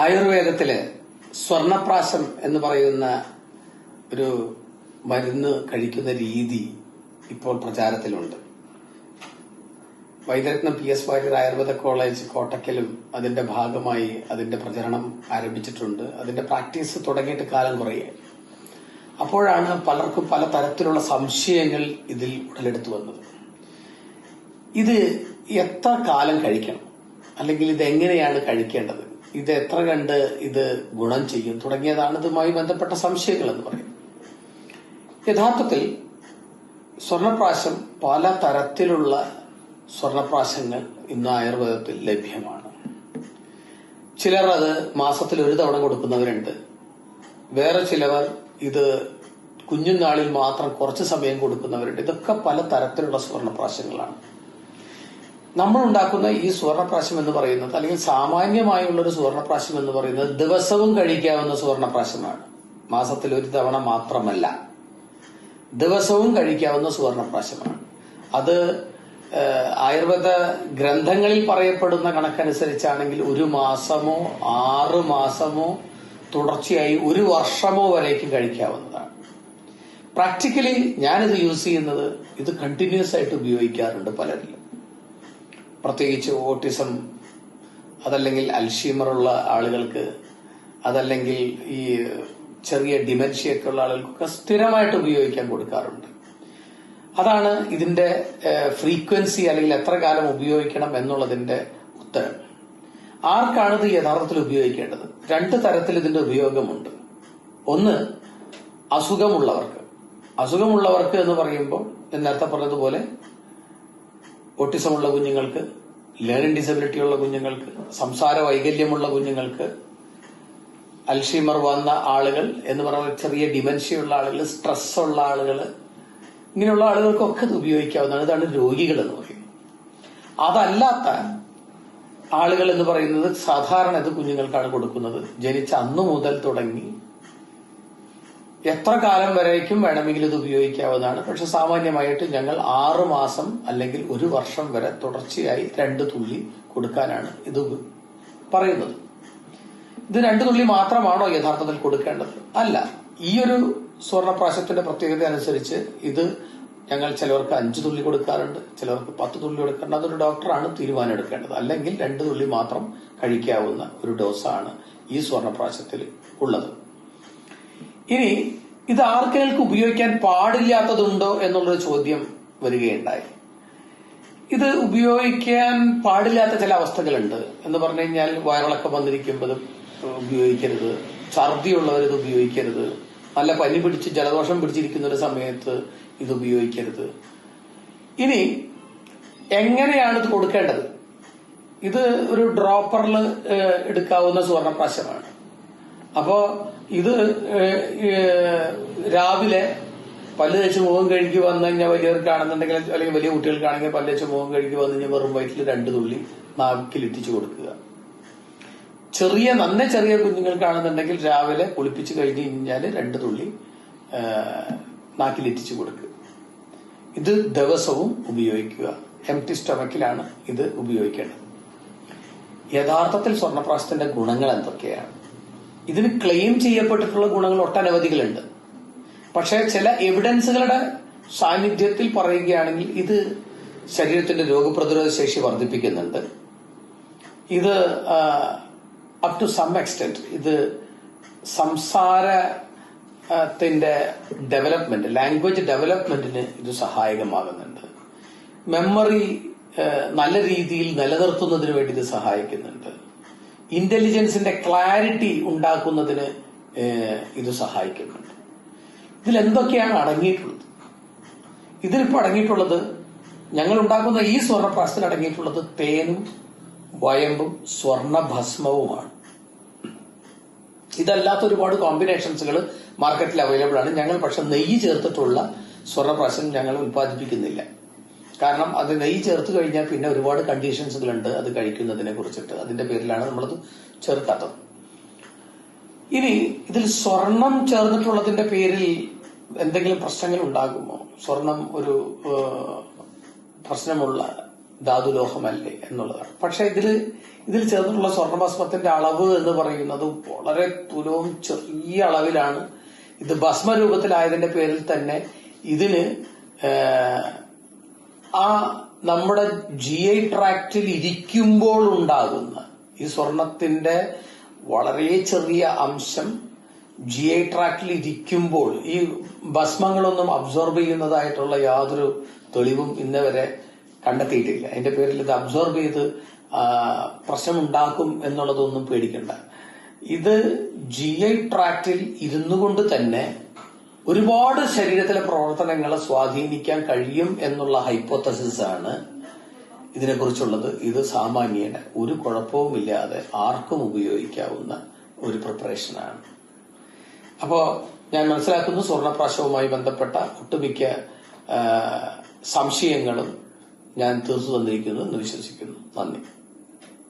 ആയുർവേദത്തില് സ്വർണപ്രാശം എന്ന് പറയുന്ന ഒരു മരുന്ന് കഴിക്കുന്ന രീതി ഇപ്പോൾ പ്രചാരത്തിലുണ്ട്. വൈദ്യരത്നം PS വാര്യർ ആയുർവേദ കോളേജ് കോട്ടക്കലും അതിന്റെ ഭാഗമായി അതിന്റെ പ്രചരണം ആരംഭിച്ചിട്ടുണ്ട്. അതിന്റെ പ്രാക്ടീസ് തുടങ്ങിയിട്ട് കാലം കുറയായി. അപ്പോഴാണ് പലർക്കും പല തരത്തിലുള്ള സംശയങ്ങൾ ഇതിൽ ഉടലെടുത്തു വന്നത്. ഇത് എത്ര കാലം കഴിക്കണം, അല്ലെങ്കിൽ ഇത് എങ്ങനെയാണ് കഴിക്കേണ്ടത്, ഇത് എത്ര കണ്ട് ഇത് ഗുണം ചെയ്യും തുടങ്ങിയതാണ് ഇതുമായി ബന്ധപ്പെട്ട സംശയങ്ങൾ എന്ന് പറയുന്നത്. യഥാർത്ഥത്തിൽ സ്വർണപ്രാശം, പല തരത്തിലുള്ള സ്വർണപ്രാശങ്ങൾ ഇന്ന് ആയുർവേദത്തിൽ ലഭ്യമാണ്. ചിലർ അത് മാസത്തിൽ ഒരു തവണ കൊടുക്കുന്നവരുണ്ട്. വേറെ ചിലവർ ഇത് കുഞ്ഞുനാളിൽ മാത്രം കുറച്ച് സമയം കൊടുക്കുന്നവരുണ്ട്. ഇതൊക്കെ പല തരത്തിലുള്ള സ്വർണപ്രാശങ്ങളാണ്. നമ്മൾ ഉണ്ടാക്കുന്ന ഈ സ്വർണപ്രാശം എന്ന് പറയുന്നത്, അല്ലെങ്കിൽ സാമാന്യമായുള്ള ഒരു സ്വർണപ്രാശം എന്ന് പറയുന്നത് ദിവസവും കഴിക്കാവുന്ന സ്വർണപ്രാശമാണ്. മാസത്തിൽ ഒരു തവണ മാത്രമല്ല, ദിവസവും കഴിക്കാവുന്ന സ്വർണപ്രാശമാണ്. അത് ആയുർവേദ ഗ്രന്ഥങ്ങളിൽ പറയപ്പെടുന്ന കണക്കനുസരിച്ചാണെങ്കിൽ 1 മാസമോ 6 മാസമോ തുടർച്ചയായി 1 വർഷമോ വരേക്കും കഴിക്കാവുന്നതാണ്. പ്രാക്ടിക്കലി ഞാനിത് യൂസ് ചെയ്യുന്നത്, ഇത് കണ്ടിന്യൂസ് ആയിട്ട് ഉപയോഗിക്കാറുണ്ട് പലരിലും. പ്രത്യേകിച്ച് ഓട്ടിസം, അതല്ലെങ്കിൽ അൽഷീമർ ഉള്ള ആളുകൾക്ക്, അതല്ലെങ്കിൽ ഈ ചെറിയ ഡിമെൻഷ്യയൊക്കെ ഉള്ള ആളുകൾക്കൊക്കെ സ്ഥിരമായിട്ട് ഉപയോഗിക്കാൻ കൊടുക്കാറുണ്ട്. അതാണ് ഇതിന്റെ ഫ്രീക്വൻസി, അല്ലെങ്കിൽ എത്ര കാലം ഉപയോഗിക്കണം എന്നുള്ളതിന്റെ ഉത്തരം. ആർക്കാണ് ഇത് യഥാർത്ഥത്തിൽ ഉപയോഗിക്കേണ്ടത്? 2 തരത്തിൽ ഇതിന്റെ ഉപയോഗമുണ്ട്. ഒന്ന്, അസുഖമുള്ളവർക്ക് എന്ന് പറയുമ്പോൾ നേരത്തെ പറഞ്ഞതുപോലെ ഓട്ടിസമുള്ള കുഞ്ഞുങ്ങൾക്ക്, ലേണിംഗ് ഡിസബിലിറ്റി ഉള്ള കുഞ്ഞുങ്ങൾക്ക്, സംസാര വൈകല്യമുള്ള കുഞ്ഞുങ്ങൾക്ക്, അൽഷീമർ വന്ന ആളുകൾ എന്ന് പറയുന്ന ചെറിയ ഡിമെൻഷ്യയുള്ള ആളുകൾ, സ്ട്രെസ് ഉള്ള ആളുകൾ, ഇങ്ങനെയുള്ള ആളുകൾക്കൊക്കെ ഇത് ഉപയോഗിക്കാവുന്നതാണ്. ഇതാണ് രോഗികൾ എന്ന് പറയുന്നത്. അതല്ലാത്ത ആളുകൾ എന്ന് പറയുന്നത് സാധാരണ ഇത് കുഞ്ഞുങ്ങൾക്കാണ് കൊടുക്കുന്നത്. ജനിച്ച അന്നു മുതൽ തുടങ്ങി എത്ര കാലം വരേക്കും വേണമെങ്കിലും ഇത് ഉപയോഗിക്കാവുന്നതാണ്. പക്ഷെ സാമാന്യമായിട്ട് ഞങ്ങൾ 6 മാസം അല്ലെങ്കിൽ 1 വർഷം വരെ തുടർച്ചയായി 2 തുള്ളി കൊടുക്കാനാണ് ഇത് പറയുന്നത്. ഇത് 2 തുള്ളി മാത്രമാണോ യഥാർത്ഥത്തിൽ കൊടുക്കേണ്ടത്? അല്ല. ഈ ഒരു സ്വർണപ്രാശത്തിന്റെ പ്രത്യേകത അനുസരിച്ച് ഇത് ഞങ്ങൾ ചിലവർക്ക് 5 തുള്ളി കൊടുക്കാറുണ്ട്, ചിലവർക്ക് 10 തുള്ളി കൊടുക്കാറുണ്ട്. അതൊരു ഡോക്ടറാണ് തീരുമാനം എടുക്കേണ്ടത്. അല്ലെങ്കിൽ 2 തുള്ളി മാത്രം കഴിക്കാവുന്ന ഒരു ഡോസാണ് ഈ സ്വർണപ്രാശത്തിൽ ഉള്ളത്. ഇനി ഇത് ആർക്കൾക്ക് ഉപയോഗിക്കാൻ പാടില്ലാത്തതുണ്ടോ എന്നുള്ളൊരു ചോദ്യം വരികയുണ്ടായി. ഇത് ഉപയോഗിക്കാൻ പാടില്ലാത്ത ചില അവസ്ഥകളുണ്ട് എന്ന് പറഞ്ഞു കഴിഞ്ഞാൽ, വയറിളക്കം വന്നിരിക്കുമ്പോഴും ഉപയോഗിക്കരുത്, ഛർദിയുള്ളവർ ഇത് ഉപയോഗിക്കരുത്, നല്ല പനി പിടിച്ച് ജലദോഷം പിടിച്ചിരിക്കുന്ന ഒരു സമയത്ത് ഇത് ഉപയോഗിക്കരുത്. ഇനി എങ്ങനെയാണ് ഇത് കൊടുക്കേണ്ടത്? ഇത് ഒരു ഡ്രോപ്പറിൽ എടുക്കാവുന്ന സ്വർണപ്രാശമാണ്. അപ്പോ ഇത് രാവിലെ പല്ല് തേച്ച് മുഖം കഴുകി വന്നു കഴിഞ്ഞാൽ, വലിയവർക്കാണെന്നുണ്ടെങ്കിൽ അല്ലെങ്കിൽ വലിയ കുട്ടികൾക്കാണെങ്കിൽ പല്ല് തേച്ച് മുഖം കഴുകി വന്നു കഴിഞ്ഞാൽ വെറും വയറ്റിൽ 2 തുള്ളി നാക്കിലിറ്റിച്ചു കൊടുക്കുക. നന്നേ ചെറിയ കുഞ്ഞുങ്ങൾക്കാണെന്നുണ്ടെങ്കിൽ രാവിലെ കുളിപ്പിച്ച് കഴിഞ്ഞ് കഴിഞ്ഞാൽ 2 തുള്ളി നാക്കിലിറ്റിച്ചു കൊടുക്കുക. ഇത് ദിവസവും ഉപയോഗിക്കുക. എംപ്റ്റി സ്റ്റൊമക്കിലാണ് ഇത് ഉപയോഗിക്കേണ്ടത്. യഥാർത്ഥത്തിൽ സ്വർണപ്രാശത്തിന്റെ ഗുണങ്ങൾ എന്തൊക്കെയാണ്? ഇതിന് ക്ലെയിം ചെയ്യപ്പെട്ടിട്ടുള്ള ഗുണങ്ങൾ ഒട്ടനവധികളുണ്ട്. പക്ഷേ ചില എവിഡൻസുകളുടെ സാന്നിധ്യത്തിൽ പറയുകയാണെങ്കിൽ ഇത് ശരീരത്തിന്റെ രോഗപ്രതിരോധ ശേഷി വർദ്ധിപ്പിക്കുന്നുണ്ട്. ഇത് അപ് ടു സം എക്സ്റ്റെന്റ് ഇത് സംസാരത്തിന്റെ ഡെവലപ്മെന്റ്, ലാംഗ്വേജ് ഡെവലപ്മെന്റിന് ഇത് സഹായകമാകുന്നുണ്ട്. മെമ്മറി നല്ല രീതിയിൽ നിലനിർത്തുന്നതിന് വേണ്ടി ഇത് സഹായിക്കുന്നുണ്ട്. ഇന്റലിജൻസിന്റെ ക്ലാരിറ്റി ഉണ്ടാക്കുന്നതിന് ഇത് സഹായിക്കുന്നുണ്ട്. ഇതിലെന്തൊക്കെയാണ് അടങ്ങിയിട്ടുള്ളത്? ഇതിലിപ്പോൾ അടങ്ങിയിട്ടുള്ളത്, ഞങ്ങൾ ഉണ്ടാക്കുന്ന ഈ സ്വർണപ്രാശത്തിൽ അടങ്ങിയിട്ടുള്ളത് തേനും വയമ്പും സ്വർണഭസ്മവുമാണ്. ഇതല്ലാത്ത ഒരുപാട് കോമ്പിനേഷൻസുകൾ മാർക്കറ്റിൽ അവൈലബിൾ ആണ്. ഞങ്ങൾ പക്ഷെ നെയ്യ് ചേർത്തിട്ടുള്ള സ്വർണപ്രാശം ഞങ്ങൾ ഉത്പാദിപ്പിക്കുന്നില്ല. കാരണം അത് നെയ്യ് ചേർത്ത് കഴിഞ്ഞാൽ പിന്നെ ഒരുപാട് കണ്ടീഷൻസുകളുണ്ട് അത് കഴിക്കുന്നതിനെ കുറിച്ചിട്ട്. അതിന്റെ പേരിലാണ് നമ്മളത് ചേർക്കാത്തത്. ഇനി ഇതിൽ സ്വർണം ചേർന്നിട്ടുള്ളതിന്റെ പേരിൽ എന്തെങ്കിലും പ്രശ്നങ്ങൾ ഉണ്ടാകുമോ? സ്വർണം ഒരു പ്രശ്നമുള്ള ധാതുലോഹമല്ലേ എന്നുള്ളതാണ്. പക്ഷെ ഇതിൽ ഇതിൽ ചേർന്നിട്ടുള്ള സ്വർണ്ണഭസ്മത്തിന്റെ അളവ് എന്ന് പറയുന്നത് വളരെ തുലവും ചെറിയ അളവിലാണ്. ഇത് ഭസ്മരൂപത്തിലായതിന്റെ പേരിൽ തന്നെ ഇതിന് ആ നമ്മുടെ GI ട്രാക്റ്റിൽ ഇരിക്കുമ്പോൾ ഉണ്ടാകുന്ന ഈ സ്വർണത്തിന്റെ വളരെ ചെറിയ അംശം GI ട്രാക്റ്റിൽ ഇരിക്കുമ്പോൾ ഈ ഭസ്മങ്ങളൊന്നും അബ്സോർബ് ചെയ്യുന്നതായിട്ടുള്ള യാതൊരു തെളിവും ഇന്ന് വരെ കണ്ടെത്തിയിട്ടില്ല. അതിന്റെ പേരിൽ ഇത് അബ്സോർബ് ചെയ്ത് പ്രശ്നമുണ്ടാക്കും എന്നുള്ളതൊന്നും പേടിക്കണ്ട. ഇത് GI ട്രാക്റ്റിൽ ഇരുന്നു കൊണ്ട് തന്നെ ഒരുപാട് ശരീരത്തിലെ പ്രവർത്തനങ്ങളെ സ്വാധീനിക്കാൻ കഴിയും എന്നുള്ള ഹൈപ്പോത്തസിസ് ആണ് ഇതിനെക്കുറിച്ചുള്ളത്. ഇത് സാമാന്യേന ഒരു കുഴപ്പവുമില്ലാതെ ആർക്കും ഉപയോഗിക്കാവുന്ന ഒരു പ്രിപ്പറേഷനാണ്. അപ്പോ ഞാൻ മനസ്സിലാക്കുന്നു സ്വർണ്ണപ്രാശവുമായി ബന്ധപ്പെട്ട ഒട്ടുമിക്ക സംശയങ്ങളും ഞാൻ തീർത്തു തന്നിരിക്കുന്നു എന്ന് വിശ്വസിക്കുന്നു. നന്ദി.